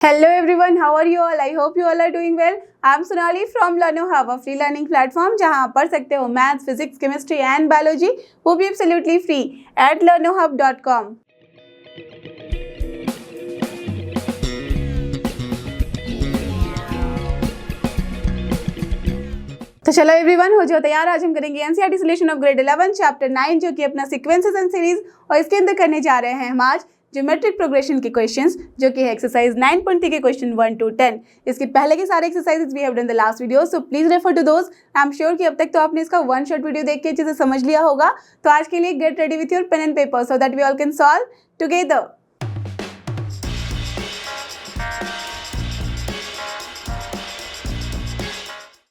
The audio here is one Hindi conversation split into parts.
Hello everyone, how are you all? I hope you all are doing well. I'm Sonali from Learno Hub, a free learning platform जहां आप पढ़ सकते हो maths, physics, chemistry and biology, वो भी एब्सोल्युटली फ्री at learnohub.com। तो चलो एवरीवन, हो जाओ तैयार। आज हम करेंगे NCERT solution of grade 11 chapter 9 जो कि अपना सीक्वेंसेस एंड सीरीज, और इसके अंदर करने जा रहे हैं हम आज ज्योमेट्रिक प्रोग्रेशन के क्वेश्चंस जो कि है एक्सरसाइज 9.3 के क्वेश्चन 1 to 10। इसके पहले के सारे exercises we have done the last video, so please refer to those. I am sure कि अब तक तो आपने इसका वन शॉट वीडियो देख के अच्छे से समझ लिया होगा। तो आज के लिए get ready with your pen and paper so that we all can solve together.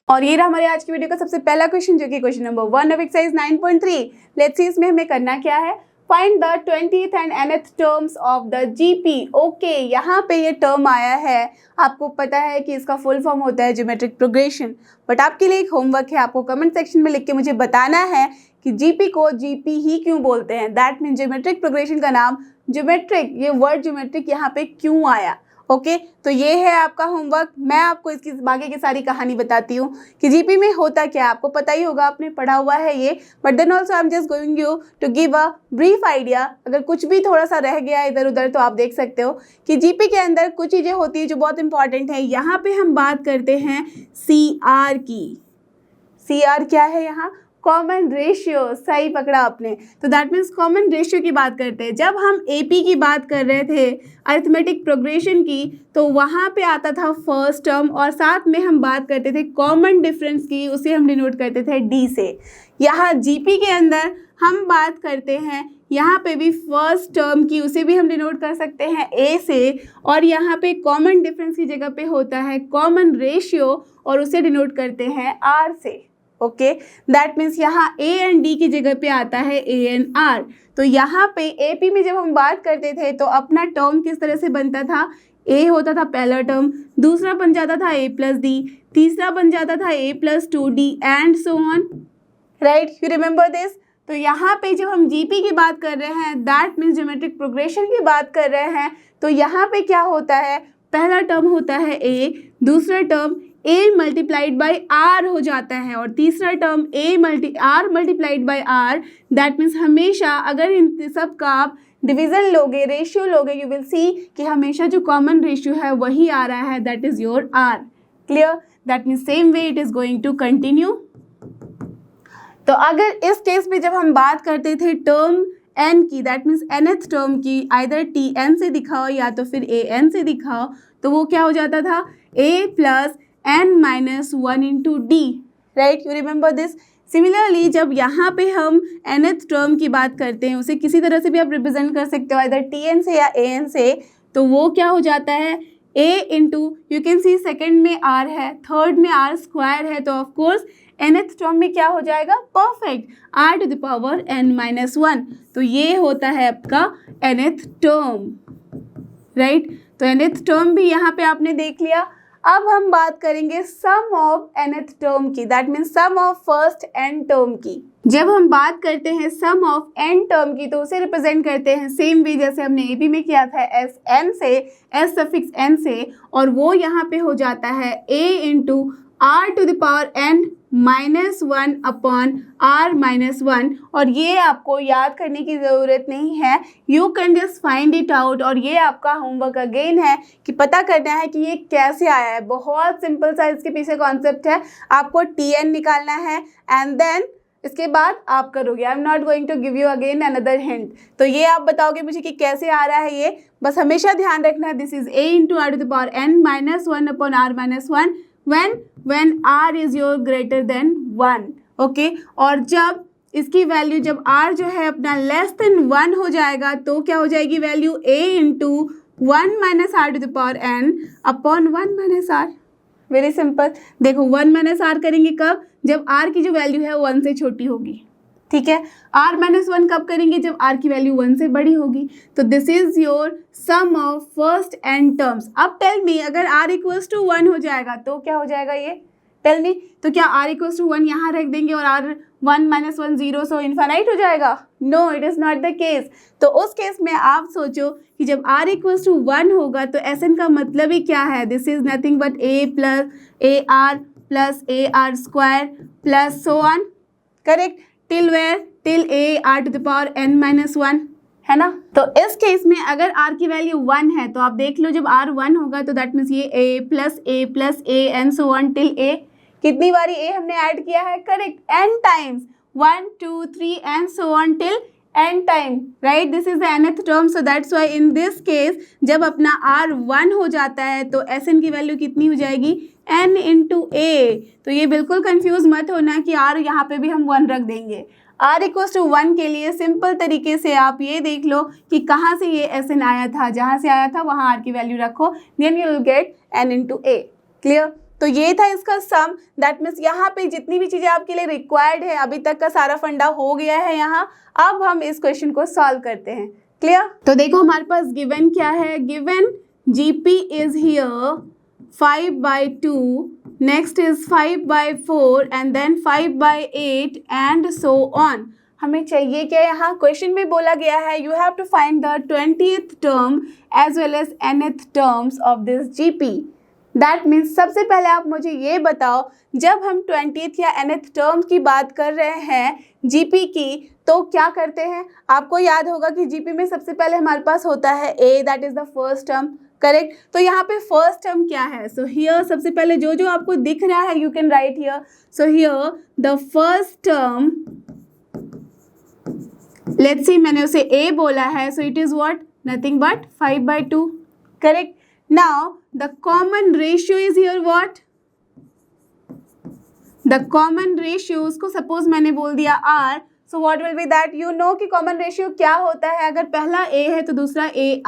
और ये रहा हमारे आज की वीडियो का सबसे पहला क्वेश्चन जो कि question number 1 of exercise 9.3। Let's see इसमें हमें करना क्या है। Find the 20th and nth terms of the GP. Okay, यहाँ पे ये टर्म आया है, आपको पता है कि इसका फुल फॉर्म होता है ज्योमेट्रिक प्रोग्रेशन। बट आपके लिए एक होमवर्क है, आपको कमेंट सेक्शन में लिख के मुझे बताना है कि जीपी को जीपी ही क्यों बोलते हैं। दैट मीन ज्योमेट्रिक प्रोग्रेशन का नाम ज्योमेट्रिक, ये वर्ड ज्योमेट्रिक यहाँ पे क्यों आया। ओके, तो ये है आपका होमवर्क। मैं आपको इसकी बाकी की सारी कहानी बताती हूँ कि जीपी में होता क्या है। आपको पता ही होगा, आपने पढ़ा हुआ है ये, but then also I am just going you to give a brief idea. अगर कुछ भी थोड़ा सा रह गया इधर उधर तो आप देख सकते हो कि जीपी के अंदर कुछ चीज़ें होती है जो बहुत इंपॉर्टेंट है। यहाँ पे हम बात करते हैं CR की। CR क्या है यहाँ? Common ratio. सही पकड़ा आपने। तो दैट मीन्स कॉमन रेशियो की बात करते हैं। जब हम एपी की बात कर रहे थे अरिथमेटिक प्रोग्रेशन की, तो वहाँ पे आता था फर्स्ट टर्म, और साथ में हम बात करते थे कॉमन डिफरेंस की, उसे हम डिनोट करते थे डी से। यहाँ जीपी के अंदर हम बात करते हैं यहाँ पे भी फर्स्ट टर्म की, उसे भी हम डिनोट कर सकते हैं ए से, और यहाँ पे कॉमन डिफरेंस की जगह पे होता है कॉमन रेशियो, और उसे डिनोट करते हैं आर से। ओके, दैट मीन्स यहाँ ए एंड डी की जगह पे आता है ए एंड आर। तो यहाँ पे एपी में जब हम बात करते थे तो अपना टर्म किस तरह से बनता था? ए होता था पहला टर्म, दूसरा बन जाता था ए प्लस डी, तीसरा बन जाता था A plus 2d and so on. Right, you remember this. तो यहाँ पे जब हम जीपी की बात कर रहे हैं, दैट मीन्स ज्योमेट्रिक प्रोग्रेशन की बात कर रहे हैं, तो यहाँ पे क्या होता है? पहला टर्म होता है ए, दूसरा term a multiplied by r हो जाता है, और तीसरा term r multiplied by r. That means हमेशा अगर इन सब का आप डिवीजन लोगे, रेशियो लोगे, यू विल सी कि हमेशा जो कॉमन रेशियो है वही आ रहा है, that is your r. Clear? That means same way it is going to continue. तो अगर इस केस में जब हम बात करते थे टर्म n की, दैट मीन्स nth टर्म की, आइदर tn से दिखाओ या तो फिर an से दिखाओ, तो वो क्या हो जाता था? a plus n minus 1 into D. Right, you remember this. Similarly जब यहाँ पे हम nth टर्म की बात करते हैं, उसे किसी तरह से भी आप रिप्रेजेंट कर सकते हो, इधर tn से या an से, तो वो क्या हो जाता है? a into, you can see second में r है, थर्ड में r स्क्वायर है, तो ऑफकोर्स nth टर्म में क्या हो जाएगा? Perfect, r to the power n minus 1। तो ये होता है आपका nth टर्म। राइट, तो nth टर्म भी यहाँ पे आपने देख लिया। अब हम बात करेंगे सम ऑफ nth टर्म की, that means sum of first n term की। जब हम बात करते हैं सम ऑफ n टर्म की, तो उसे रिप्रेजेंट करते हैं सेम वे जैसे हमने एबी में किया था, एस n से, एस सफिक्स n से, और वो यहाँ पे हो जाता है a into r to the power n minus 1 upon r minus 1। और ये आपको याद करने की ज़रूरत नहीं है, you can just find it out. और ये आपका होमवर्क अगेन है कि पता करना है कि ये कैसे आया है। बहुत सिंपल सा इसके पीछे कॉन्सेप्ट है। आपको tn निकालना है एंड देन इसके बाद आप करोगे। I am not going to give you again another hint. तो ये आप बताओगे मुझे कि कैसे आ रहा है ये, बस हमेशा ध्यान रखना है। This is a into r to the power n minus 1 upon r minus 1 when r is your greater than 1। Okay, और जब इसकी वैल्यू, जब r जो है अपना लेस देन 1 हो जाएगा, तो क्या हो जाएगी value? a into 1 minus r to the power n upon 1 minus r. Very simple. देखो 1 माइनस आर करेंगे कब? जब r की जो वैल्यू है 1 से छोटी होगी। ठीक है, r माइनस 1 कब करेंगे? जब r की वैल्यू 1 से बड़ी होगी। तो this is your sum of first n terms. अब टेल मी, अगर r इक्वल्स टू 1 हो जाएगा तो क्या हो जाएगा? ये टेल मी। तो क्या r इक्वल्स टू 1 यहाँ रख देंगे और r 1 माइनस 1 0, सो इन्फाइनाइट हो जाएगा? No, it is not the case. तो उस केस में आप सोचो कि जब r इक्वल्स टू 1 होगा तो Sn का मतलब ही क्या है? This is nothing but a plus AR plus AR square plus so on, correct? Till where? Till AR to the power n minus 1, है ना? तो इस केस में अगर r की वैल्यू 1 है तो आप देख लो जब r 1 होगा तो दैट मीन्स ये a plus a and so on till a। कितनी बारी a हमने ऐड किया है? Correct, n times, 1 2 3 and so on till n time, right? This is the nth term, so that's why in this case जब अपना r 1 हो जाता है तो Sn की वैल्यू कितनी हो जाएगी? n into a। तो ये बिल्कुल कंफ्यूज मत होना कि r यहाँ पे भी हम 1 रख देंगे। r इक्वल्स टू 1 के लिए सिंपल तरीके से आप ये देख लो कि कहाँ से ये Sn आया था, जहाँ से आया था वहाँ r की वैल्यू रखो, then you will get n into a। Clear? तो ये था इसका सम। दैट मीन्स यहाँ पे जितनी भी चीज़ें आपके लिए रिक्वायर्ड है अभी तक का सारा फंडा हो गया है यहाँ। अब हम इस क्वेश्चन को सॉल्व करते हैं। क्लियर? तो देखो हमारे पास गिवन क्या है? Given GP is here 5/2, next is 5/4 and then 5/8 and so on. हमें चाहिए क्या? यहाँ क्वेश्चन में बोला गया है you have to find the 20th term as well as nth terms of this GP। That means सबसे पहले आप मुझे ये बताओ, जब हम 20th या nth टर्म की बात कर रहे हैं GP की तो क्या करते हैं? आपको याद होगा कि GP में सबसे पहले हमारे पास होता है a, that is the first term, correct? तो यहाँ पे फर्स्ट टर्म क्या है? सो हियर सबसे पहले जो जो आपको दिख रहा है you can write here. So here the first term, let's see, मैंने उसे a बोला है, so it is what? Nothing but 5/2, correct? Now the common ratio is here what? The common ratio, उसको suppose मैंने बोल दिया r, so what will be that? You know कि common ratio क्या होता है? अगर पहला a है तो दूसरा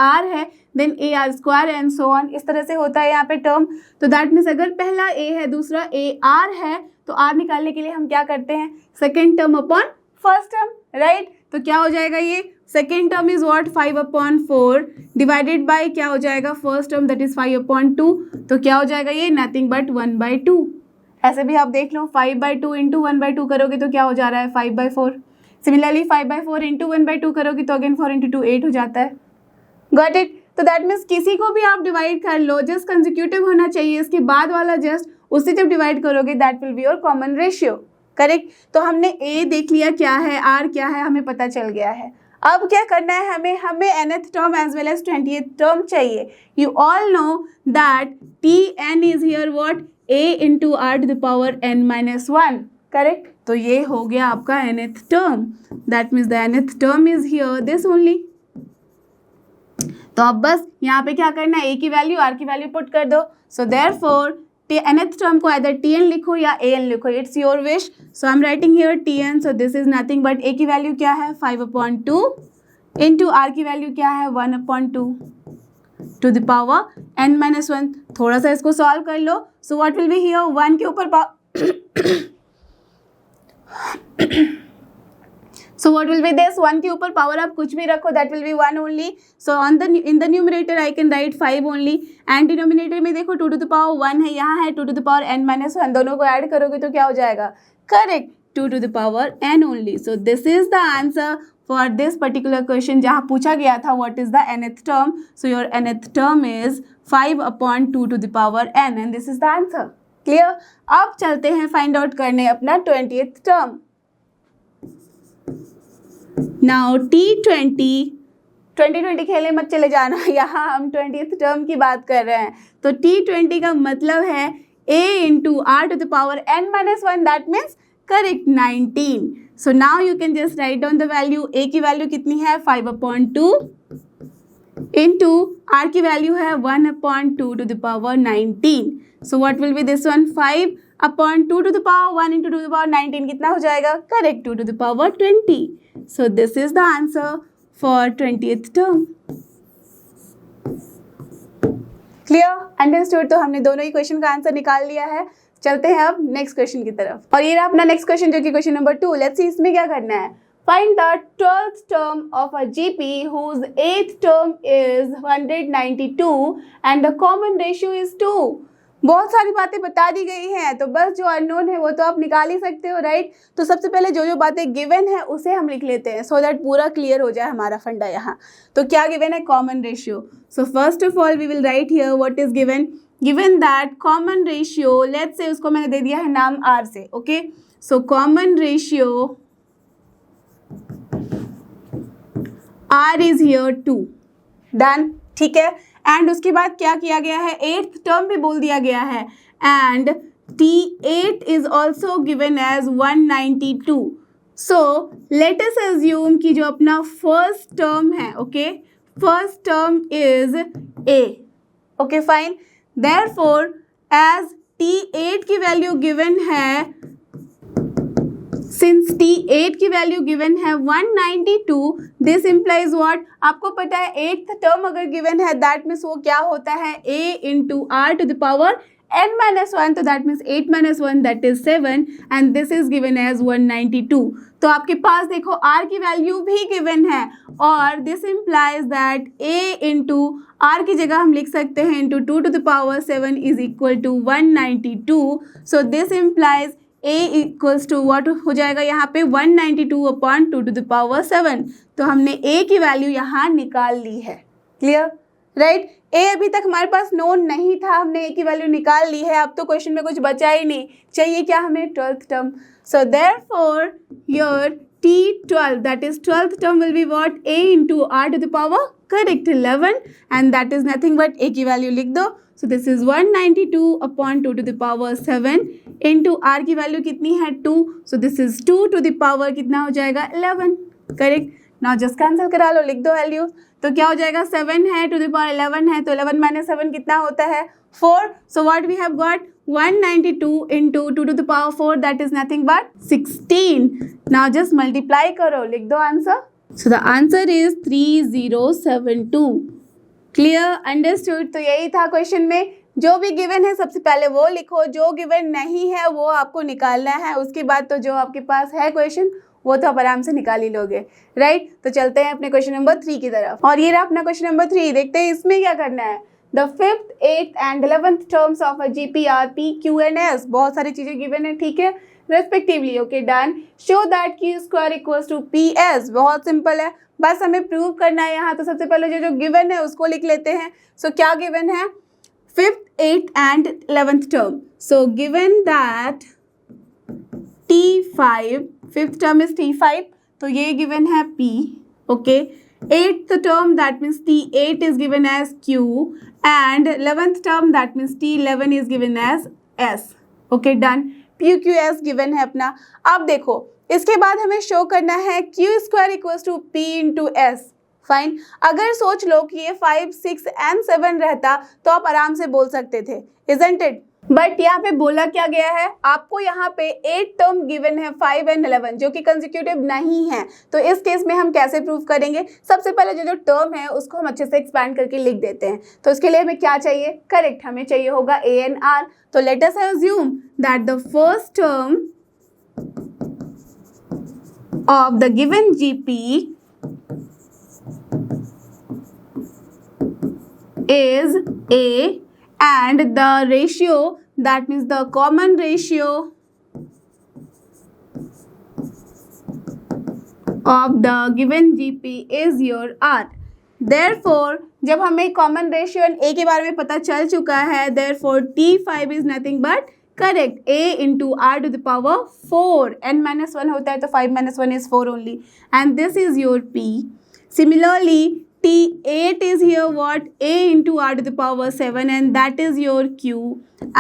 ar है, then ar square and so on, इस तरह से होता है यहाँ पे टर्म। तो दैट मीन्स अगर पहला a है दूसरा ar है तो r निकालने के लिए हम क्या करते हैं? Second term upon first term, right? तो क्या हो जाएगा ये? Second term is what? 5/4 divided by क्या हो जाएगा? First term that is 5/2। तो क्या हो जाएगा ये? Nothing but 1/2। ऐसे भी आप देख लो, 5/2 इंटू 1/2 करोगे तो क्या हो जा रहा है? 5/4। सिमिलरली 5/4 इंटू 1/2 करोगे तो अगेन 4 इंटू 2 8 हो जाता है। Got it? तो दैट मीन्स किसी को भी आप डिवाइड कर लो, जस्ट कंसेक्यूटिव होना चाहिए, इसके बाद वाला जस्ट उससे जब डिवाइड करोगे that will be your common ratio, correct? तो हमने a देख लिया क्या है, r क्या है, हमें पता चल गया है। अब क्या करना है हमें nth term as well as 20th term चाहिए। You all know that Tn is here what? a into r to the power n minus 1, correct? तो ये हो गया आपका nth term. That means the nth term is here this only. तो अब बस यहाँ पे क्या करना है? a की वैल्यू r की वैल्यू पुट कर दो। सो देयरफॉर nth टर्म को either Tn लिखो या an लिखो, it's your wish. So I am writing here Tn, so this is nothing but a की वैल्यू क्या है? 5/2 इंटू r की वैल्यू क्या है? 1/2 to the power n minus 1। थोड़ा सा इसको सॉल्व कर लो। So what will be here? 1 के ऊपर So what will be this? 1 के ऊपर पावर आप कुछ भी रखो, that will be 1 only. So in the numerator I can write 5 only. And denominator में देखो 2 to the power 1 है, यहाँ है 2 to the power n minus 1, दोनों को ऐड करोगे तो क्या हो जाएगा? Correct, 2 to the power n only. So this is the answer for this particular question जहाँ पूछा गया था what is the nth term. So your nth term is 5/2 to the power n and this is the answer. Clear? अब चलते हैं फाइंड आउट करने अपना 20th टर्म। नाउ T20 खेले मत चले जाना, यहाँ हम 20th टर्म की बात कर रहे हैं। तो T20 का मतलब है a into r to the power n minus 1, that means correct 19। So now you can just write down the value. a की वैल्यू कितनी है? 5/2 इंटू r की वैल्यू है 1/2 to the power 19। So what will be this one? 5/2 to the power 1 into 2 to the power 19 कितना हो जाएगा? Correct, 2 to the power 20. So this is the answer for 20th term. Clear? Understood? तो हमने दोनों ही क्वेश्चन का आंसर निकाल लिया है। चलते हैं अब नेक्स्ट क्वेश्चन की तरफ। और ये रहा अपना नेक्स्ट क्वेश्चन जो कि क्वेश्चन नंबर 2। लेट्स सी इसमें क्या करना है। Find the 12th term of a GP whose 8th term is 192 and the common ratio is 2. बहुत सारी बातें बता दी गई हैं, तो बस जो अननोन है वो तो आप निकाल ही सकते हो, राइट। तो सबसे पहले जो जो बातें गिवन है उसे हम लिख लेते हैं, सो दैट पूरा क्लियर हो जाए हमारा फंडा यहाँ। तो क्या गिवन है? Common ratio. So first of all we will write here what is given. Given that common ratio, let's say उसको मैंने दे दिया है नाम आर से, okay. So common ratio r is here 2, done, ठीक है। एंड उसके बाद क्या किया गया है? 8th टर्म भी बोल दिया गया है, and T8 is also given as 192। So let us assume कि जो अपना फर्स्ट टर्म है, okay, first term is A, okay fine. Therefore as T8 की वैल्यू गिवन है, सिंस T8 की वैल्यू गिवन है 192, दिस इम्प्लाइज व्हाट? आपको पता है 8th टर्म अगर गिवन है दैट मीन्स वो क्या होता है? A into r to the power n-1, तो that means 8 - 1 that is 7, and this is given as 192। तो आपके पास देखो r की वैल्यू भी गिवन है, और this implies that A into r की जगह हम लिख सकते हैं into 2 to the power 7 is equal to 192। So this implies A equals to what हो जाएगा यहाँ पे? 192 अपॉन 2 टू द पावर 7। तो हमने A की वैल्यू यहाँ निकाल ली है, क्लियर, राइट। A अभी तक हमारे पास नोन नहीं था, हमने A की वैल्यू निकाल ली है। अब तो क्वेश्चन में कुछ बचा ही नहीं, चाहिए क्या हमें? 12th term. So therefore your T12 that is 12th term will be what? A into r to the power, correct, 11, and that is nothing but A की वैल्यू लिख दो। So this is 192 upon 2 to the power 7 into r की वैल्यू कितनी है? 2, so this is 2 to the power कितना हो जाएगा? 11, करेक्ट। नाउ जस्ट कैंसिल करा लो, लिख दो वैल्यू। तो क्या हो जाएगा? 7 है टू द पावर 11 है, तो 11 - 7 कितना होता है? 4। So what we have got? 192 into 2 to the power 4 that is nothing but 16। Now just multiply करो, लिख दो answer. So the answer is 3072। Clear, understood. तो यही था क्वेश्चन में, जो भी गिवन है सबसे पहले वो लिखो, जो गिवन नहीं है वो आपको निकालना है। उसके बाद तो जो आपके पास है क्वेश्चन वो तो आप आराम से निकाल ही लोगे, राइट। तो चलते हैं अपने क्वेश्चन नंबर 3 की तरफ, और ये रहा अपना क्वेश्चन नंबर 3। देखते हैं इसमें क्या करना है। The 5th, 8th and 11th terms of a GPR P, Q and S, बहुत सारी चीजें गिवन है, ठीक है, respectively, okay, done. Show that Q² equals to PS, बहुत सिंपल है, बस हमें प्रूव करना है यहाँ। तो सबसे पहले जो जो गिवन है उसको लिख लेते हैं। सो क्या गिवन है? 5th, 8th and 11th term. So given that T5, 5th term is T5, तो ये गिवन है P, okay. 8th term that means T8 is given as Q, and 11th term that means T11 is given as S, okay, done. PQS given है अपना। अब देखो इसके बाद हमें शो करना है Q² equals to P into S, fine. अगर सोच लो कि ये 5, 6 एंड 7 रहता तो आप आराम से बोल सकते थे, इजंट इट। बट यहाँ पे बोला क्या गया है? आपको यहाँ पे 8 टर्म गिवन है, 5 एंड 11, जो कि कंसेक्यूटिव नहीं है। तो इस केस में हम कैसे प्रूव करेंगे? सबसे पहले जो जो टर्म है उसको हम अच्छे से एक्सपैंड करके लिख देते हैं। तो इसके लिए हमें क्या चाहिए? करेक्ट, हमें चाहिए होगा A and R। तो late us assume that the first term of the given GP is A, and the ratio, that means the common ratio of the given GP is your R. Therefore, जब हमें common ratio and A के बारे में पता चल चुका है, therefore T5 is nothing but correct, A into r to the power 4, n-1 होता है तो 5 - 1 is 4 only, and this is your P. Similarly, T8 is here what? A into r to the power 7, and that is your Q,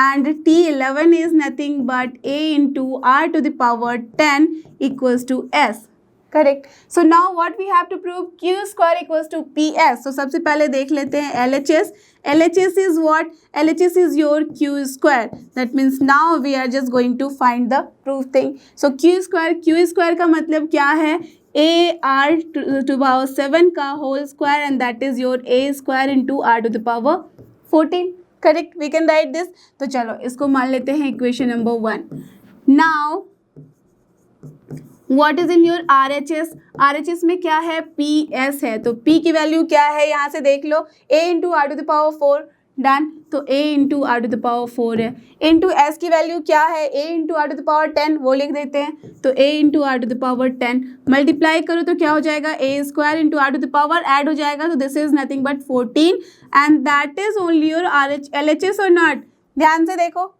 and T11 is nothing but A into r to the power 10 equals to S. Correct. So now what we have to prove? Q² equals to PS। तो सबसे पहले देख लेते हैं LHS। LHS is what? LHS is your Q². That means now we are just going to find the proof thing. So Q² का मतलब क्या है? AR to power 7 का whole square, and that is your A² into R to the power 14. Correct, we can write this. तो चलो इसको मान लेते हैं equation number 1. Now what is in your RHS? RHS में क्या है? PS है। तो P की वैल्यू क्या है? यहाँ से देख लो, A into r to the power 4, done. तो a into r to the power 4 है, इंटू एस की वैल्यू क्या है, a into r to the power 10, वो लिख देते हैं। तो a into r to the power 10 multiply करो तो क्या हो जाएगा, a square into r to the power add हो जाएगा, तो this is nothing but 14 and that is only your LHS और नॉट। ध्यान से देखो,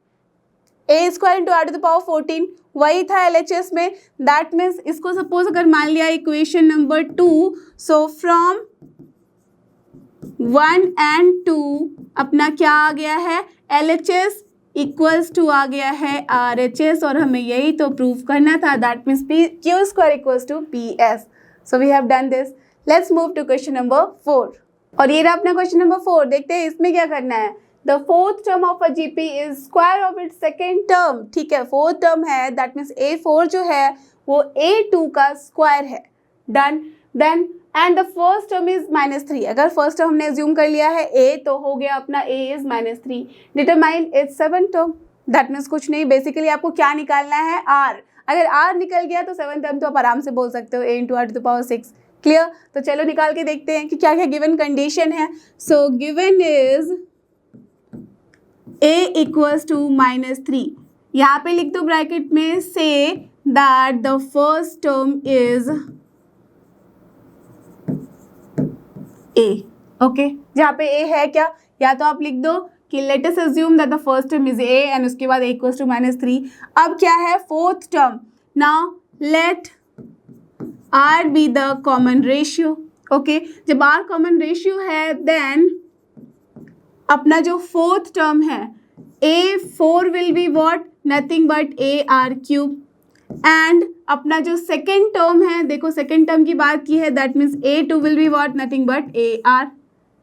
a square into r to the power 14 वही था LHS में। दैट मीन्स इसको सपोज अगर मान लिया equation number 2, so from 1 and 2 अपना क्या आ गया है, LHS इक्वल्स टू आ गया है RHS, और हमें यही तो प्रूव करना था। That means Q square equals to PS। So we have done this. Let's move to question number 4। और ये रहा अपना क्वेश्चन नंबर 4। देखते हैं इसमें क्या करना है। The fourth term of a GP is square of its second term. ठीक है, फोर्थ टर्म है, दैट मीन्स A4 जो है वो A2 का स्क्वायर है। Done. Then and the first term is -3। अगर फर्स्ट टर्म हमने एज्यूम कर लिया है a, तो हो गया अपना a is -3। Determine its seven term. That means कुछ नहीं, बेसिकली आपको क्या निकालना है, r। अगर r निकल गया तो सेवन टर्म तो आप आराम से बोल सकते हो a into r to the power 6। Clear. तो चलो निकाल के देखते हैं कि क्या क्या गिवन कंडीशन है। So given is a equals to -3। यहाँ पे लिख दो ब्रैकेट में, say that the first term is a। Okay, जहाँ पे a है क्या, या तो आप लिख दो कि late us assume that the first term is a and उसके बाद a इक्वल्स टू -3। अब क्या है, fourth term. Now let r be the common ratio. Okay, जब r कॉमन रेशियो है देन अपना जो फोर्थ टर्म है A4 will be what, nothing but AR cube. And अपना जो सेकेंड टर्म है, देखो सेकेंड टर्म की बात की है, that means A2 will be what, nothing but AR।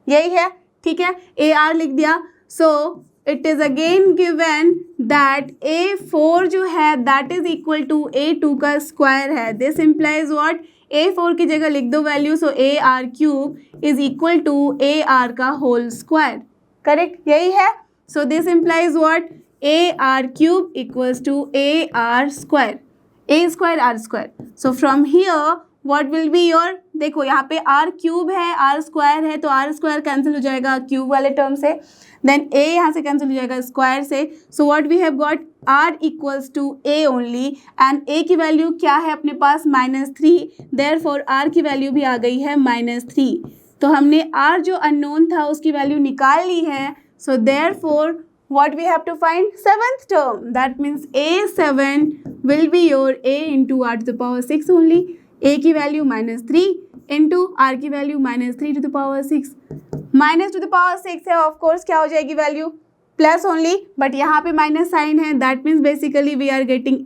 यही है, ठीक है, AR लिख दिया। So it is again given that A4 जो है that is equal to A2 का स्क्वायर है। दिस इम्प्लाइज व्हाट, A4 की जगह लिख दो value, so AR cube is equal to AR का होल स्क्वायर। करेक्ट, यही है। So this implies what, AR cube equals to AR square, a square r square. So from here what will be your, देखो यहाँ पे r क्यूब है, r स्क्वायर है, तो r स्क्वायर कैंसिल हो जाएगा क्यूब वाले टर्म से, देन a यहाँ से कैंसिल हो जाएगा स्क्वायर से। So what we have got, r equals to a only, and a की वैल्यू क्या है अपने पास, -3। देयरफॉर r की वैल्यू भी आ गई है -3। तो हमने r जो अननोन था उसकी वैल्यू निकाल ली है। So therefore what we have to find, seventh term, that means A7 will be your a into r to the power 6 only। a की वैल्यू -3 into r की value -3 to the power 6। Minus two the power 6 है, ऑफ कोर्स क्या हो जाएगी वैल्यू, प्लस ओनली, बट यहाँ पे माइनस साइन है, that means basically we are getting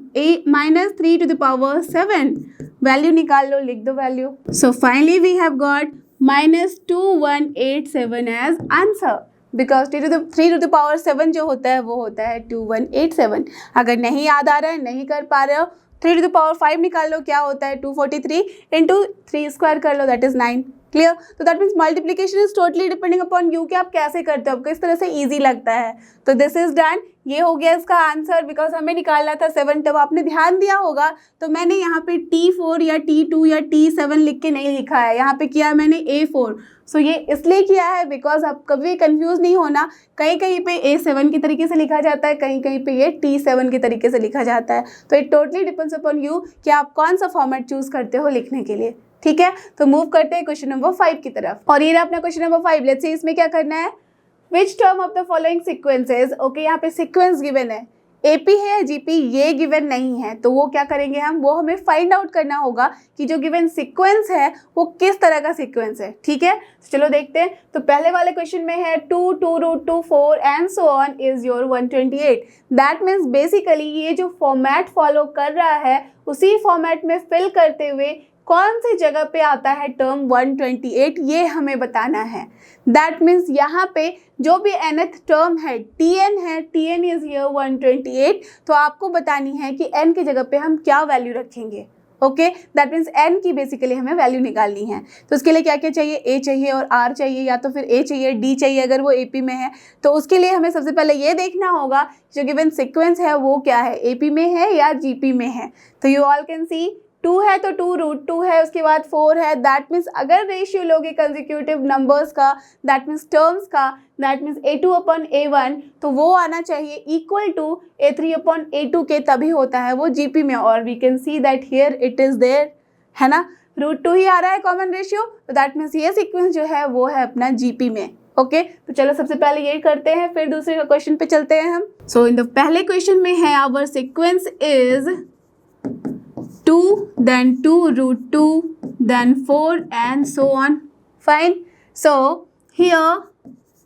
-3 to the power 7। Value निकाल लो, लिख दो value. So finally we have got -2187 as answer, because 3 to the power 7 जो होता है वो होता है 2187। अगर नहीं याद आ रहा है, नहीं कर पा रहे हो, 3 to the power 5 निकाल लो, क्या होता है 243 इंटू 3 स्क्वायर कर लो, दैट इज 9। क्लियर। तो that means multiplication is totally depending upon you कि आप कैसे करते हो, आपको इस तरह से ईजी लगता है। तो दिस इज डन, ये हो गया इसका आंसर, बिकॉज हमें निकालना था 7 टर्म। आपने ध्यान दिया होगा तो मैंने यहाँ पे T4 या T2 या T7 लिख के नहीं लिखा है, यहाँ पे किया है मैंने A4। सो ये इसलिए किया है बिकॉज आप कभी कंफ्यूज नहीं होना, कहीं कहीं पे A7 के तरीके से लिखा जाता है, कहीं कहीं पे ये T7 के तरीके से लिखा जाता है। तो it totally depends upon you कि आप कौन सा फॉर्मेट चूज करते हो लिखने के लिए। ठीक है, तो मूव करते हैं क्वेश्चन नंबर 5 की तरफ। और ये रहा अपना क्वेश्चन नंबर 5। लेट्स सी इसमें क्या करना है। Which term of the following sequences, okay यहाँ पे सीक्वेंस गिवन है, AP है या GP, ये गिवन नहीं है, तो वो क्या करेंगे हम, वो हमें फाइंड आउट करना होगा कि जो गिवन सीक्वेंस है वो किस तरह का सीक्वेंस है। ठीक है, तो चलो देखते हैं। तो पहले वाले क्वेश्चन में है 2, 2√2, 4 and so on is your 128। That means basically ये जो फॉर्मेट फॉलो कर रहा है उसी फॉर्मेट में फिल करते हुए कौन सी जगह पे आता है टर्म 128, ये हमें बताना है। दैट मीन्स यहाँ पे जो भी nth टर्म है Tn है, Tn इज हियर 128, तो आपको बतानी है कि n की जगह पे हम क्या वैल्यू रखेंगे। ओके, दैट मीन्स n की बेसिकली हमें वैल्यू निकालनी है। तो उसके लिए क्या क्या चाहिए, a चाहिए और r चाहिए, या तो फिर a चाहिए, d चाहिए अगर वो AP में है। तो उसके लिए हमें सबसे पहले ये देखना होगा जो गिवन सीक्वेंस है वो क्या है, AP में है या GP में है। तो यू ऑल कैन सी 2 है तो 2 रूट 2 है, उसके बाद 4 है, दैट मीन्स अगर रेशियो लोगे कंसेक्यूटिव नंबर्स का, दैट मीन्स टर्म्स का, that means A2 upon A1, तो वो आना चाहिए equal to A3 upon A2 के, तभी होता है वो GP में। और we can see that here it is there, है ना, रूट 2 ही आ रहा है कॉमन रेशियो, तो दैट मीन्स ये सीक्वेंस जो है वो है अपना GP में। ओके तो चलो सबसे पहले ये करते हैं, फिर दूसरे का क्वेश्चन पे चलते हैं हम। सो इन द पहले क्वेश्चन में है our sequence is 2 then 2 root 2 then 4 and so on, fine। so here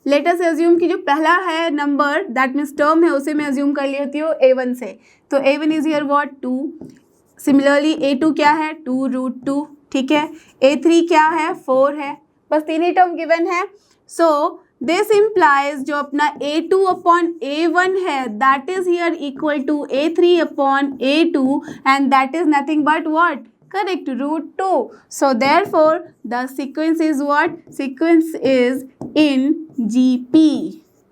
let us assume कि जो पहला है नंबर दैट मीन्स टर्म है उसे मैं अज्यूम कर लेती हूँ A1 से, तो A1 is here what 2, similarly A2 क्या है 2 रूट 2, ठीक है, A3 क्या है 4 है, बस तीन ही टर्म गिवन है। सो दिस इम्प्लाइज जो अपना A2 अपॉन A1 है that is here equal to A3 upon A2 and that is nothing but what, correct, root 2। So therefore the sequence is what, sequence is in GP,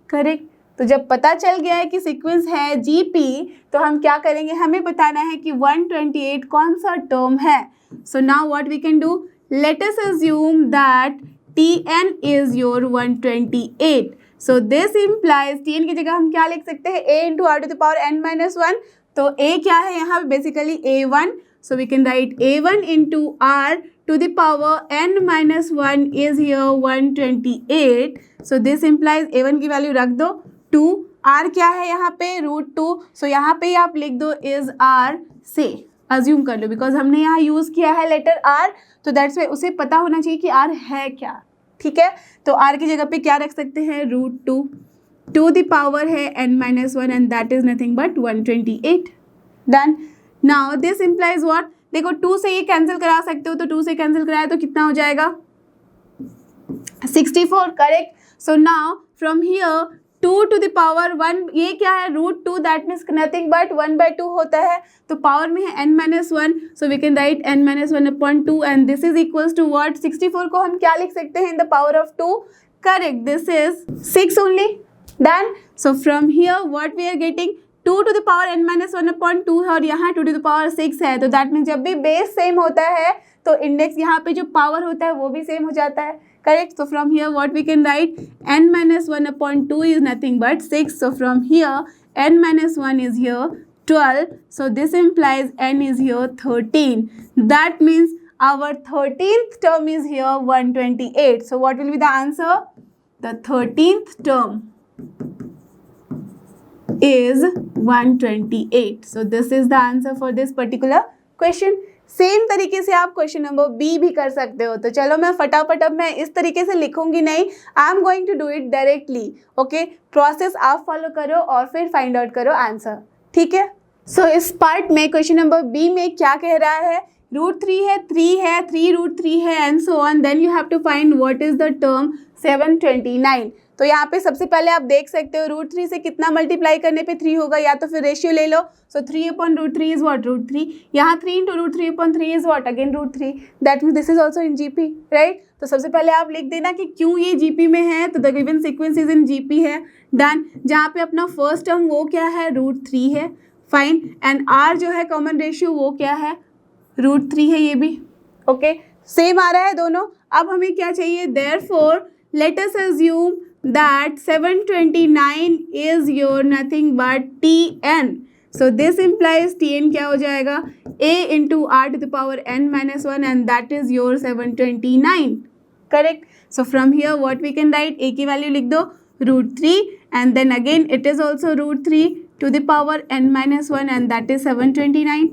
correct. तो जब पता चल गया है कि सीक्वेंस है GP, तो हम क्या करेंगे, हमें बताना है कि 128 कौन सा टर्म है। So now what we can do, let us assume that Tn is your 128. So this implies Tn की जगह हम क्या लिख सकते हैं, a into r to the power n minus 1। तो a क्या है यहाँ पे basically A1, so we can write A1 into r to the power n minus 1 is here 128। so this implies A1 की वैल्यू रख दो 2, r क्या है यहाँ पे रूट 2, so यहाँ पे आप लिख दो is r से अज्यूम कर लो, बिकॉज हमने यहाँ यूज़ किया है लेटर R, तो दैट्स वाई उसे पता होना चाहिए कि R है क्या, ठीक है। तो R की जगह पे क्या रख सकते हैं, रूट 2 टू द पावर है n minus 1 and that is nothing but 128। Done. Now this implies what, देखो 2 से ये कैंसिल करा सकते हो, तो 2 से कैंसिल कराए तो कितना हो जाएगा 64, correct. So now from here 2 to the power 1, ये क्या है root 2, that means nothing but 1/2 होता है, तो पावर में है n minus 1, so we can write n minus 1 upon 2 and this is equals to what, 64 को हम क्या लिख सकते हैं in the power of 2, correct, this is 6 only. Done. So from here what we are getting 2 to the power n minus 1 upon 2 है और यहाँ 2 to the power 6 है, तो दैट मीन्स जब भी बेस सेम होता है तो इंडेक्स यहाँ पे जो पावर होता है वो भी सेम हो जाता है, correct। So from here what we can write, n minus 1 upon 2 is nothing but 6, so from here n minus 1 is here 12, so this implies n is here 13, that means our 13th term is here 128। so what will be the answer, the 13th term is 128। so this is the answer for this particular question। Same तरीके से आप क्वेश्चन नंबर बी भी कर सकते हो, तो चलो मैं फटाफट, अब मैं इस तरीके से लिखूंगी नहीं, I am going to do it directly, okay. Process आप फॉलो करो और फिर फाइंड आउट करो आंसर, ठीक है। सो इस पार्ट में क्वेश्चन नंबर बी में क्या कह रहा है, रूट 3 है, 3 है, 3 रूट 3 है and so on, then you have to find what is the term 729। तो यहाँ पे सबसे पहले आप देख सकते हो रूट 3 से कितना मल्टीप्लाई करने पे 3 होगा, या तो फिर रेशियो ले लो, so 3 upon root 3 is what, root 3, यहाँ 3 into root 3 upon 3 is what, again root 3, that means this is also in GP, right. तो सबसे पहले आप लिख देना कि क्यों ये GP में है, तो the given sequence is in GP है। डन। जहाँ पे अपना फर्स्ट टर्म वो क्या है, रूट 3 है, फाइन, एंड R जो है कॉमन रेशियो वो क्या है, रूट 3 है, ये भी ओके, सेम आ रहा है दोनों। अब हमें क्या चाहिए, therefore let us assume that 729 is your nothing but Tn, so this implies Tn क्या हो जाएगा, a into r to the power n minus 1 and that is your 729, correct। so from here what we can write, a की वैल्यू लिख दो root 3 and then again it is also root 3 to the power n minus 1 and that is 729।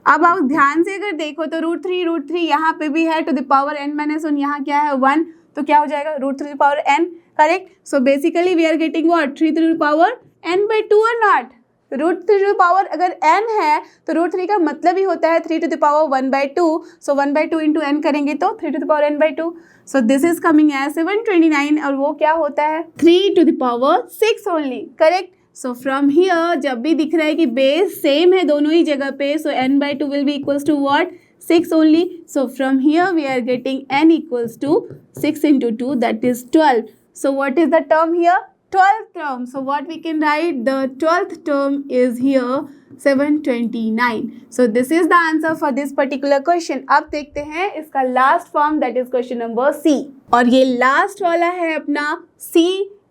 अब आप ध्यान से अगर देखो तो रूट 3 यहाँ पे भी है, to the power n minus 1 यहाँ क्या है 1, तो क्या हो जाएगा root 3 power n, correct. So basically we are getting what, 3 to the power n/2 और not, root 3 to the power अगर n है तो रूट 3 का मतलब ही होता है 3 to the power 1/2, so 1/2 into n करेंगे तो 3 to the power n/2, so this is coming as 729 और वो क्या होता है 3 to the power 6 only, correct. So from here जब भी दिख रहा है कि बेस सेम है दोनों ही जगह पे, so n/2 will be equals to what, 6 only, so from here we are getting n equals to 6 into 2, that is 12। so what is the term here, 12th term. So what we can write, the 12th term is here 729. So this is the answer for this particular question. अब देखते हैं इसका last form, that is question number C. और ये last वाला है अपना C.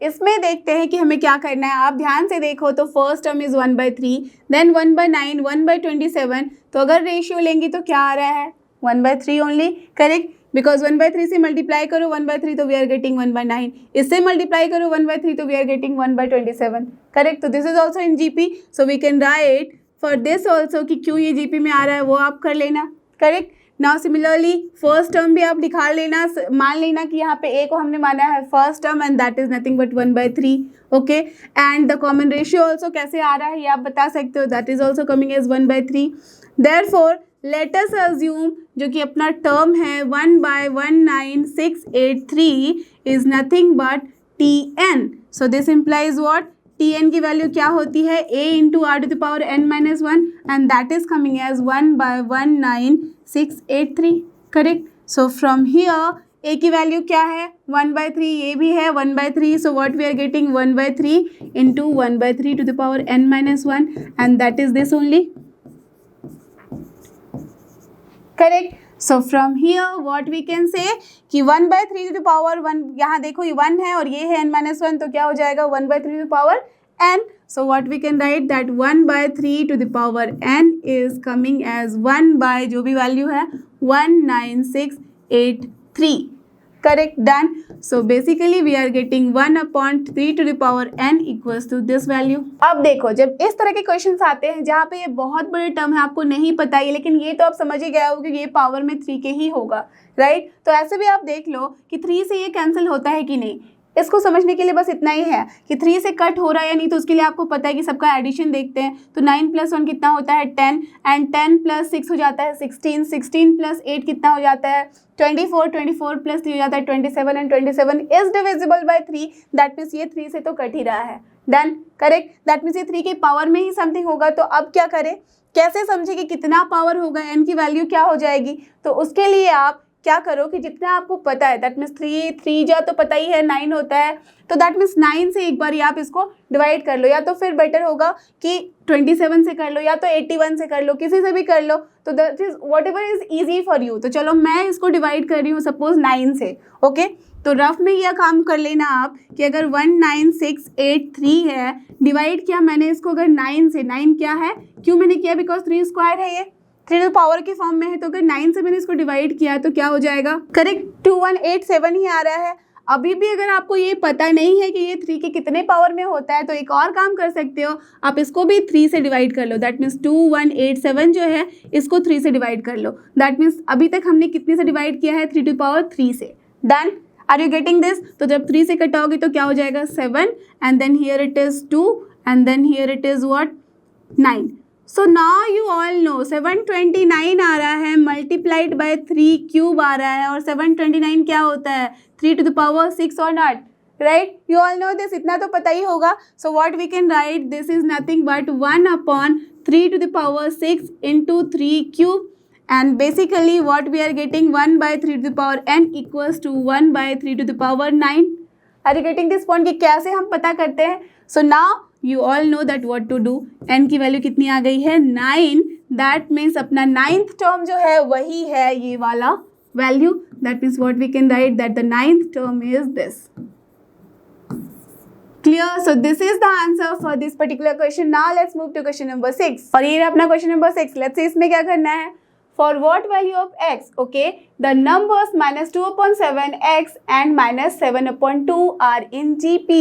इसमें देखते हैं कि हमें क्या करना है. आप ध्यान से देखो तो फर्स्ट टर्म इज 1/3, देन 1/9, 1/27. तो अगर रेशियो लेंगे तो क्या आ रहा है 1/3 ओनली. करेक्ट, बिकॉज 1/3 से मल्टीप्लाई करो 1/3 तो वी आर गेटिंग 1/9. इससे मल्टीप्लाई करो 1/3 तो वी आर गेटिंग 1/27. करेक्ट. तो this is also in GP. So we can write for this also कि क्यों ये जीपी में आ रहा है वो आप कर लेना. Correct. Now similarly first term भी आप निकाल लेना. मान लेना कि यहाँ पे ए को हमने माना है first term and that is nothing but 1/3. Okay. And the common ratio also कैसे आ रहा है ये आप बता सकते हो. That is also coming as 1/3. Therefore let us assume जो कि अपना टर्म है 1/19683 is nothing but Tn. So this implies what, Tn की वैल्यू क्या होती है a into r to the power n-1 and that is coming as 1/19683. Correct. So from here a की वैल्यू क्या है 1/3, ये भी है 1/3. So what we are getting 1/3 into 1/3 to the power n-1 and that is this only. Correct. So from here what we can say कि 1/3 टू द पावर 1, यहाँ देखो ये 1 है और ये है n-1, तो क्या हो जाएगा 1/3 to the power n. So what we can write that 1/3 to the power n is coming as 1 by जो भी वैल्यू है 19683. Correct. Done. So basically we are getting 1/3 to the power n equals to this value. अब देखो जब इस तरह के क्वेश्चंस आते हैं जहाँ पे ये बहुत बड़े टर्म है आपको नहीं पता है, लेकिन ये तो आप समझ ही गए हो कि ये पावर में 3 के ही होगा. राइट. तो ऐसे भी आप देख लो कि 3 से ये कैंसिल होता है कि नहीं. इसको समझने के लिए बस इतना ही है कि 3 से कट हो रहा है या नहीं. तो उसके लिए आपको पता है कि सबका एडिशन देखते हैं. तो 9 + 1 कितना होता है 10 एंड 10 + 6 हो जाता है 16. 16 + 8 कितना हो जाता है 24. 24 + 3 हो जाता है 27 and 27 is divisible by 3. That मीन्स ये 3 से तो कट ही रहा है. डन. करेक्ट. दैट मीन्स ये 3 के पावर में ही समथिंग होगा. तो अब क्या करें, कैसे समझे कि कितना पावर होगा, n की वैल्यू क्या हो जाएगी. तो उसके लिए आप क्या करो कि जितना आपको पता है दैट मीन्स 3 जा तो पता ही है 9 होता है. तो दैट मीन्स 9 से एक बार आप इसको डिवाइड कर लो, या तो फिर बेटर होगा कि 27 से कर लो या तो 81 से कर लो, किसी से भी कर लो. तो that is what ever is easy for you. तो चलो मैं इसको डिवाइड कर रही हूँ सपोज 9 से. ओके. तो रफ में यह काम कर लेना आप कि अगर 19683 है, डिवाइड किया मैंने इसको अगर 9 से. 9 क्या है, क्यों मैंने किया, बिकॉज 3 स्क्वायर है, ये 3 पावर के फॉर्म में है. तो अगर 9 से मैंने इसको डिवाइड किया तो क्या हो जाएगा. करेक्ट. 2187 ही आ रहा है. अभी भी अगर आपको ये पता नहीं है कि ये 3 के कितने पावर में होता है तो एक और काम कर सकते हो, आप इसको भी 3 से डिवाइड कर लो. दैट मीन्स 2187 जो है इसको 3 से डिवाइड कर लो. दैट मीन्स अभी तक हमने कितने से डिवाइड किया है 3 टू पावर 3 से. Done. Are you getting this. तो जब 3 से कटाओगे तो क्या हो जाएगा 7 and then here it is 2 and then here it is what 9. So now you all know 729 आ रहा है मल्टीप्लाइड बाय 3 क्यूब आ रहा है, और 729 क्या होता है 3 टू द पावर 6 और not. Right. You all know this, इतना तो पता ही होगा. So what we can write, this is nothing but 1/3 to the power 6 into 3 cube and basically what we are getting 1/3 to the power n equals to 1/3 to the power 9. Are you getting this point कि कैसे हम पता करते हैं. So now you all know that what to do. n की वैल्यू कितनी आ गई है 9. दैट मीन्स अपना 9th टर्म जो है वही है ये वाला value. That means what we can write that the 9th term is this. Clear. So this is the answer for this particular question. Now let's move to question number 6. और ये अपना क्वेश्चन नंबर 6. लेट्स सी इसमें क्या करना है. For what value of x, okay, the numbers -2/7 x and -7/2 are in GP.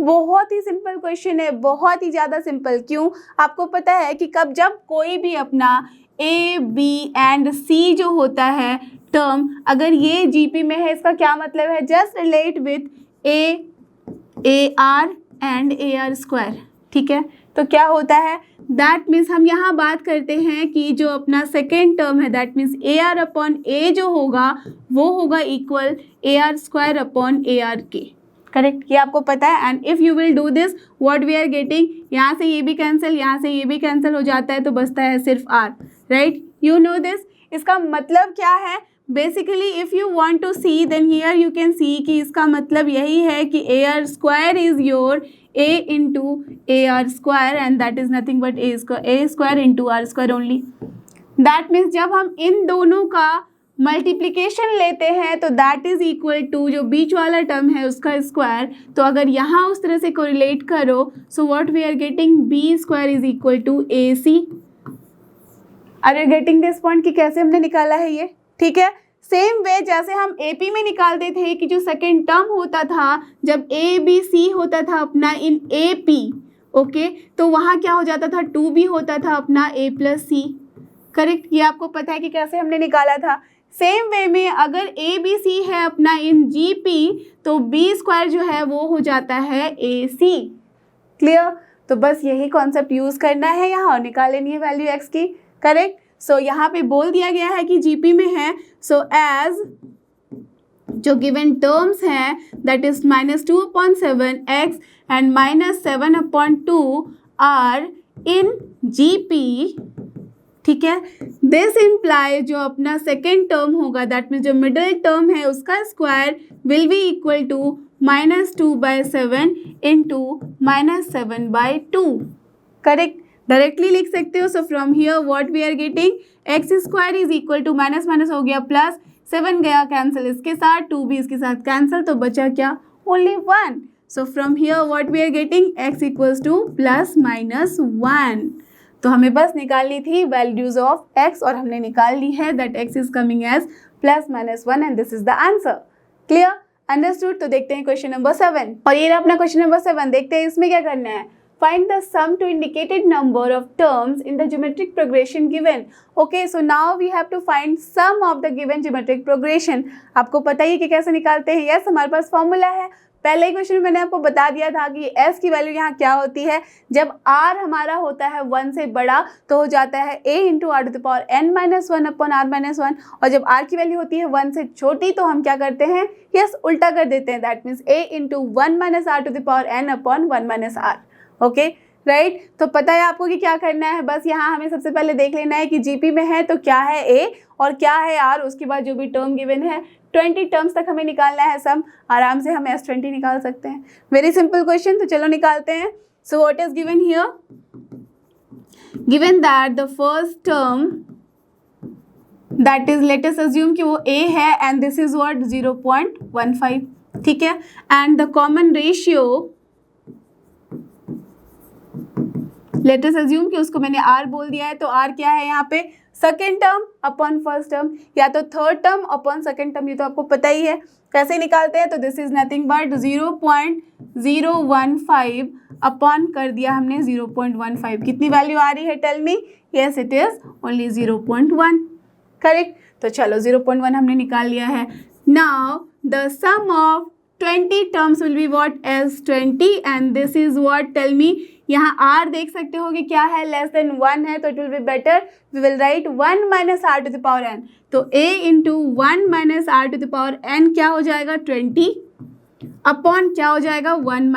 बहुत ही सिंपल क्वेश्चन है, बहुत ही ज़्यादा सिंपल. क्यों, आपको पता है कि कब जब कोई भी अपना A, B and C जो होता है टर्म, अगर ये GP में है इसका क्या मतलब है, just relate with AR and AR square. ठीक है. तो क्या होता है, दैट मीन्स हम यहाँ बात करते हैं कि जो अपना सेकेंड टर्म है दैट मीन्स AR/A जो होगा वो होगा इक्वल AR² करेक्ट. ये आपको पता है. And if you will do this what we are getting, यहाँ से ये भी कैंसिल, यहाँ से ये भी कैंसिल हो जाता है तो बचता है सिर्फ R. Right. You know this. इसका मतलब क्या है, basically if you want to see then here you can see कि इसका मतलब यही है कि a r square is your a into a r square and that is nothing but a square into r square only. That means जब हम इन दोनों का मल्टीप्लिकेशन लेते हैं तो दैट इज़ इक्वल टू जो बीच वाला टर्म है उसका स्क्वायर। तो अगर यहाँ उस तरह से कोरिलेट करो so what we are getting b square is equal to a c. Are you getting this point कि कैसे हमने निकाला है ये? ठीक है, सेम वे जैसे हम AP में निकालते थे कि जो सेकेंड टर्म होता था जब ABC होता था अपना इन AP, ओके, तो वहाँ क्या हो जाता था 2B होता था अपना A प्लस सी। करेक्ट, ये आपको पता है कि कैसे हमने निकाला था। सेम वे में अगर ABC है अपना इन GP तो B स्क्वायर जो है वो हो जाता है AC। क्लियर? तो बस यही कॉन्सेप्ट यूज़ करना है यहाँ और निकाल लेनी है वैल्यू x की। करेक्ट, सो यहाँ पे बोल दिया गया है कि GP में है, सो एज जो गिवन टर्म्स हैं that is -2/7 x and -7/2 are in GP। ठीक है, दिस इम्प्लाई जो अपना सेकेंड टर्म होगा दैट मीन्स जो मिडिल टर्म है उसका square will be equal to -2/7 into -7/2। Correct, directly लिख सकते हो। So from here what we are getting x square is equal to minus minus हो गया प्लस, 7 गया कैंसिल इसके साथ, 2 भी इसके साथ कैंसिल, तो बचा क्या? Only 1। So from here what we are getting x equals to +-1। तो हमें बस निकालनी थी वैल्यूज ऑफ x और हमने निकाल ली है that x is coming as +-1 and this is the answer. Clear? Understood? तो देखते हैं क्वेश्चन नंबर 7 और ये रहा अपना क्वेश्चन नंबर 7। देखते हैं इसमें क्या करना है। Find the sum to indicated number of terms in the geometric progression given. Okay, so now we have to find sum of the given geometric progression. आपको पता ही है कि कैसे निकालते हैं। यस, हमारे पास फॉर्मूला है। पहले ही क्वेश्चन में मैंने आपको बता दिया था कि s की वैल्यू यहाँ क्या होती है। जब r हमारा होता है 1 से बड़ा तो हो जाता है a into r to the power n-1 upon r-1, और जब r की वैल्यू होती है 1 से छोटी तो हम क्या करते हैं? यस, उल्टा कर देते हैं। That means a into 1 - r to the power n upon 1 - r। Okay, right, तो पता है आपको कि क्या करना है। बस यहाँ हमें सबसे पहले देख लेना है कि GP में है तो क्या है A और क्या है R। उसके बाद जो भी टर्म गिवन है 20 टर्म्स तक हमें निकालना है सम। आराम से हम S20 निकाल सकते हैं। वेरी सिंपल क्वेश्चन, तो चलो निकालते हैं। So what is given here? Given that the first term that is, late us assume कि वो A है एंड दिस इज व्हाट 0.15। ठीक है, and the common ratio, late us assume कि उसको मैंने R बोल दिया है, तो R क्या है यहाँ पे? Second term upon first term या तो third term upon second term, ये तो आपको पता ही है। कैसे निकालते हैं? तो this is nothing but 0.015 upon कर दिया हमने 0.15। कितनी वैल्यू आ रही है? Tell me. Yes, it is only 0.1। Correct, तो चलो 0.1 हमने निकाल लिया है। Now the sum of 20 terms will be what? As 20 and this is what? Tell me. यहाँ r देख सकते हो कि क्या है? लेस देन 1 है, तो it will be better, we will write 1 - r to the power n। तो a into 1 - r to the power n क्या हो जाएगा? 20 अपॉन क्या हो जाएगा? 1 -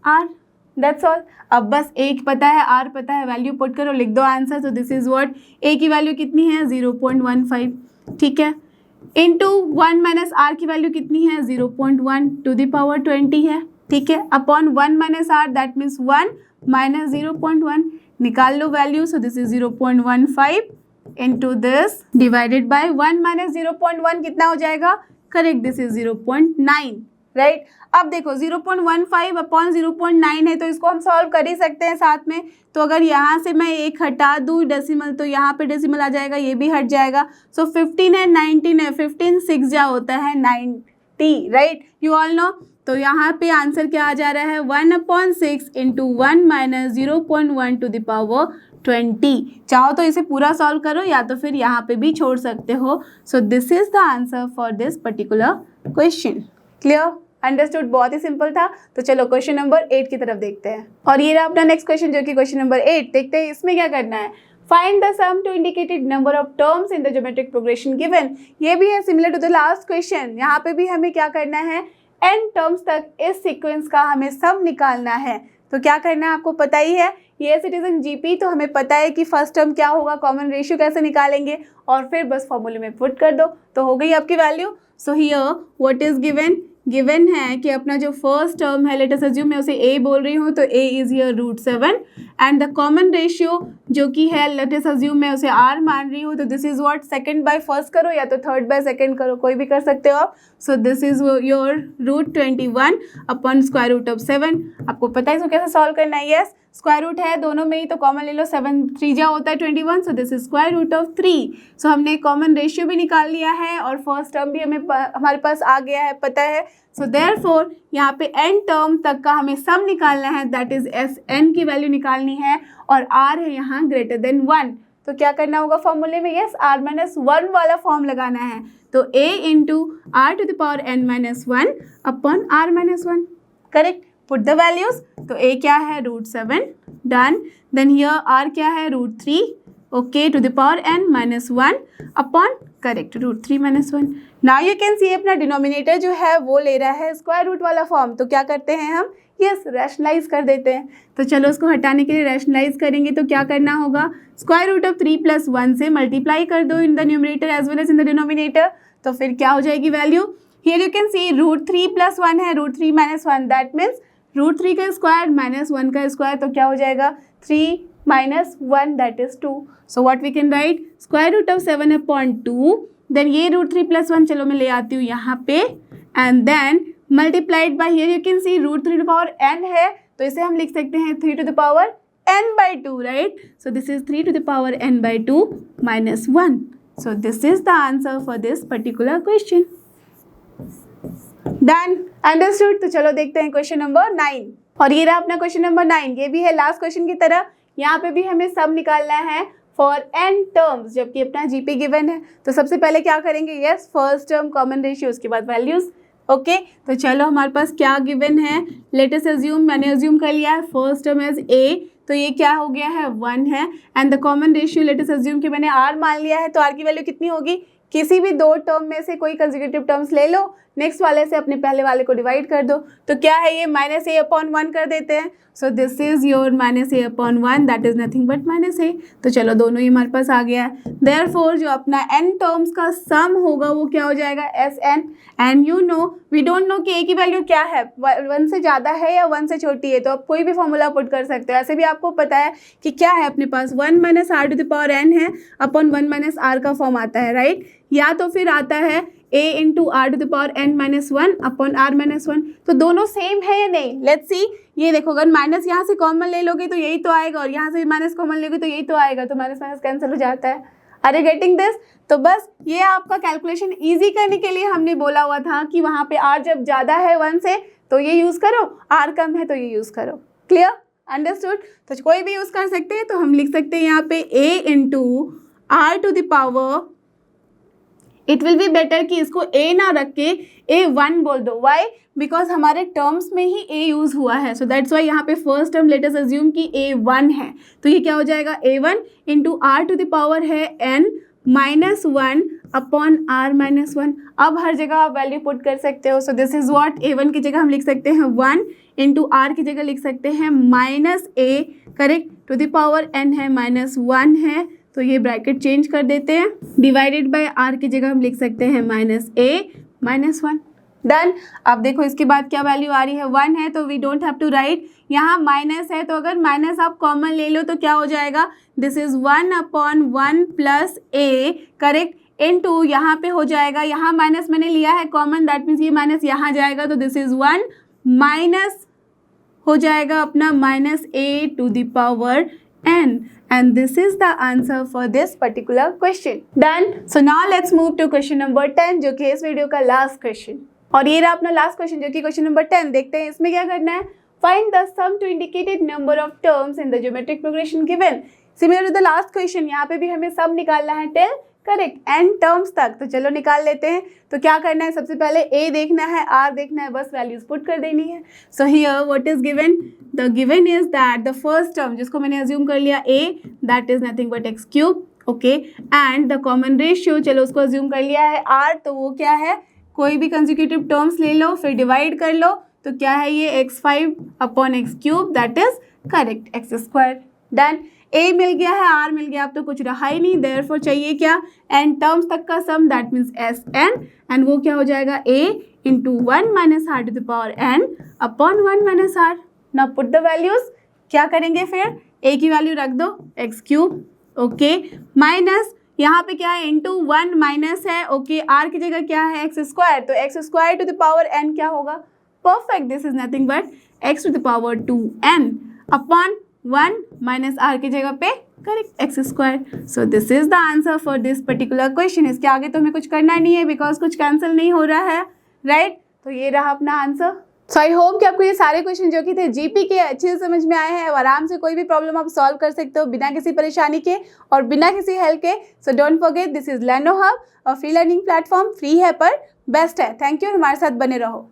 r। That's all. अब बस a पता है, r पता है, वैल्यू पुट करो, लिख दो आंसर। तो दिस इज व्हाट? a की वैल्यू कितनी है? 0.15। ठीक है, इंटू 1 - r की वैल्यू कितनी है? 0.1 टू द पावर 20 है। ठीक है, अपॉन 1 - r दैट मीन्स 1 - 0.1। निकाल low value. So this is 0.15 into this divided by 1 - 0.1 कितना हो जाएगा? Correct, this is 0.9। राइट, अब देखो 0.15 अपॉन 0.9 है तो इसको हम सॉल्व कर ही सकते हैं साथ में। तो अगर यहाँ से मैं एक हटा दूँ डेसिमल तो यहाँ पे डेसिमल आ जाएगा, ये भी हट जाएगा। सो 15 है, 19 है, 15 6 जा होता है 90। Right, you all no. तो यहाँ पे आंसर क्या आ जा रहा है? 1/6 इंटू 1 - 0.1 टू द पावर 20। चाहो तो इसे पूरा सॉल्व करो या तो फिर यहाँ पे भी छोड़ सकते हो। सो this is the answer for this particular question. Clear? Understood? बहुत ही सिंपल था। तो चलो क्वेश्चन नंबर 8 की तरफ देखते हैं और ये रहा अपना नेक्स्ट क्वेश्चन जो कि क्वेश्चन नंबर 8। देखते हैं इसमें क्या करना है। Find the sum to indicated number of terms in the geometric progression given. ये भी है similar to the last question. यहाँ पे भी हमें क्या करना है? n टर्म्स तक इस सीक्वेंस का हमें सम निकालना है। तो क्या करना है आपको पता ही है। ये सिटीजन जीपी, तो हमें पता है कि फर्स्ट टर्म क्या होगा, कॉमन रेशियो कैसे निकालेंगे, और फिर बस फॉर्मूले में पुट कर दो तो हो गई आपकी value. So here what is given है कि अपना जो फर्स्ट टर्म है, लेट अस अज्यूम मैं उसे a बोल रही हूँ, तो a is here √7 and the common ratio जो कि है, लेट अस अज्यूम मैं उसे r मान रही हूँ, तो this is what, second by first करो या तो थर्ड बाय सेकंड करो, कोई भी कर सकते हो आप। So this is your √21 upon square root of 7। आपको पता है इसको कैसे सॉल्व करना है, यस स्क्वायर रूट है दोनों में ही, तो कॉमन ले लो, 7 3 होता है 21, so this is square root of 3। So हमने कॉमन रेशियो भी निकाल लिया है और फर्स्ट टर्म भी हमारे पास आ गया है, पता है। सो देयरफॉर यहाँ पे n टर्म तक का हमें सम निकालना है, दैट इज Sn की वैल्यू निकालनी है, और r है यहाँ ग्रेटर देन 1, तो क्या करना होगा फॉर्मूले में, यस r-1 वाला फॉर्म लगाना है, तो a into r⁻n-1 upon r-1, correct. Put the values, तो a क्या है √7, डन, देन हियर r क्या है √3, okay, to the power n-1 upon correct √3-1। Now you can see अपना डिनोमिनेटर जो है वो ले रहा है स्क्वायर रूट वाला फॉर्म, तो क्या करते हैं हम, यस रैशनलाइज कर देते हैं। तो चलो उसको हटाने के लिए रैशनलाइज करेंगे, तो क्या करना होगा, स्क्वायर रूट ऑफ 3 + 1 से मल्टीप्लाई कर दो in the numerator as well as in the denominator, तो फिर क्या हो जाएगी value, here you can see √3 + 1 है √3-1, दैट मीन्स √3 का स्क्वायर -1 का स्क्वायर, तो क्या हो जाएगा 3 - 1 that is 2। So what we can write, square root of 7 upon 2, then ये √3 + 1 चलो मैं ले आती हूँ यहाँ पे, and then multiplied by, here you can see √3 to power n है, तो इसे हम लिख सकते हैं 3 to the power n/2, right. So this is 3 to the power n/2 -1। So this is the answer for this particular question. Done, understood. तो चलो देखते हैं क्वेश्चन नंबर 9, और ये रहा अपना क्वेश्चन नंबर 9। ये भी है लास्ट क्वेश्चन की तरह, यहाँ पे भी हमें सम निकालना है फॉर n टर्म्स, जबकि अपना जीपी गिवन है। तो सबसे पहले क्या करेंगे, yes first term common ratio, उसके बाद वैल्यूज, ओके। तो चलो हमारे पास क्या गिवन है, लेट अस अज्यूम, मैंने अज्यूम कर लिया है फर्स्ट टर्म एज a, तो ये क्या हो गया है 1 है, and the common ratio late us assume कि मैंने r मान लिया है, तो r की वैल्यू कितनी होगी, किसी भी दो टर्म में से कोई कंसेक्यूटिव टर्म्स ले लो, नेक्स्ट वाले से अपने पहले वाले को डिवाइड कर दो, तो क्या है ये -a/1 कर देते हैं। सो this is your -a/1, that is nothing but -a। तो चलो दोनों ही हमारे पास आ गया है। देयरफॉर जो अपना n टर्म्स का सम होगा वो क्या हो जाएगा Sn, and you know we don't know कि a की वैल्यू क्या है, 1 से ज़्यादा है या 1 से छोटी है, तो आप कोई भी फॉर्मूला पुट कर सकते हो। ऐसे भी आपको पता है कि क्या है अपने पास 1 - r⁻n है अपॉन 1 - r का फॉर्म आता है, राइट, या तो फिर आता है a into r⁻n-1 upon r-1, तो दोनों सेम है या नहीं, लेट्स सी। ये देखो अगर माइनस यहाँ से कॉमन ले लोगे तो यही तो आएगा, और यहाँ से माइनस कॉमन लोगे तो यही तो आएगा, तो माइनस माइनस कैंसिल हो जाता है। Are you getting this? तो बस ये आपका कैलकुलेशन इजी करने के लिए हमने बोला हुआ था कि वहाँ पे r जब ज़्यादा है 1 से तो ये यूज़ करो, r कम है तो ये यूज़ करो। Clear, understood? तो कोई भी यूज़ कर सकते हैं, तो हम लिख सकते हैं यहाँ पे a into r⁻, it will be better कि इसको a ना रख के a1 बोल दो। वाई? बिकॉज हमारे टर्म्स में ही a यूज़ हुआ है, सो दैट्स वाई यहाँ पे first term late us assume कि a1 है, तो ये क्या हो जाएगा a1 इंटू r⁻ है n-1 अपॉन r-1। अब हर जगह आप वैल्यू पुट कर सकते हो, सो दिस इज व्हाट, a1 की जगह हम लिख सकते हैं 1 इंटू r की जगह लिख सकते हैं -a, correct, to the power n है -1 है, तो ये ब्रैकेट चेंज कर देते हैं, डिवाइडेड बाय r की जगह हम लिख सकते हैं -a-1। डन। अब देखो इसके बाद क्या वैल्यू आ रही है, 1 है, तो we don't have to write, यहाँ माइनस है, तो अगर माइनस आप कॉमन ले लो तो क्या हो जाएगा, this is 1 upon 1 plus a, correct, into यहाँ पे हो जाएगा, यहाँ माइनस मैंने लिया है कॉमन, दैट मीन्स ये माइनस यहाँ जाएगा, तो दिस इज 1 माइनस हो जाएगा अपना -a to the power n, and this is the answer for this particular question. Done. So now let's move to question number 10, जो कि इस वीडियो का लास्ट क्वेश्चन, और ये रहा अपना लास्ट क्वेश्चन जो कि क्वेश्चन नंबर 10। देखते हैं इसमें क्या करना है, find the sum to indicated number of terms in the geometric progression given. Similar to the last question, यहाँ पे भी हमें सम निकालना है टिल, करेक्ट, n टर्म्स तक। तो चलो निकाल लेते हैं। तो क्या करना है, सबसे पहले a देखना है, r देखना है, बस वैल्यूज पुट कर देनी है। So here what is given, the given is that the first term जिसको मैंने अज्यूम कर लिया a, that is nothing but x3, okay, and the common ratio, चलो उसको अज्यूम कर लिया है r, तो वो क्या है, कोई भी कंसेक्यूटिव टर्म्स ले लो, फिर डिवाइड कर लो, तो क्या है ये x5 upon x cube, that is correct, x square. Done. a मिल गया है, r मिल गया, अब तो कुछ रहा ही नहीं, देयरफॉर चाहिए क्या, n टर्म्स तक का sum, that means Sn, and वो क्या हो जाएगा a into 1 minus r to the power n upon 1 minus r. Now put the values, क्या करेंगे फिर, a की वैल्यू रख दो एक्स क्यूब, ओके, माइनस यहाँ पे क्या है इंटू 1 माइनस है, ओके, r की जगह क्या है एक्स स्क्वायर, तो x square to the power n क्या होगा, perfect, this is nothing but x to the power 2n upon 1 minus r की जगह पे correct x square. So this is the answer for this particular question. इसके आगे तो हमें कुछ करना नहीं है बिकॉज कुछ कैंसिल नहीं हो रहा है, राइट? तो ये रहा अपना आंसर। सो आई होप कि आपको ये सारे क्वेश्चन जो कि थे जीपी के अच्छे से समझ में आए हैं और आराम से कोई भी प्रॉब्लम आप सॉल्व कर सकते हो बिना किसी परेशानी के और बिना किसी हेल्प के। So don't forget, this is लर्नो hub, और फ्री लर्निंग प्लेटफॉर्म, फ्री है पर बेस्ट है। थैंक यू, हमारे साथ बने रहो।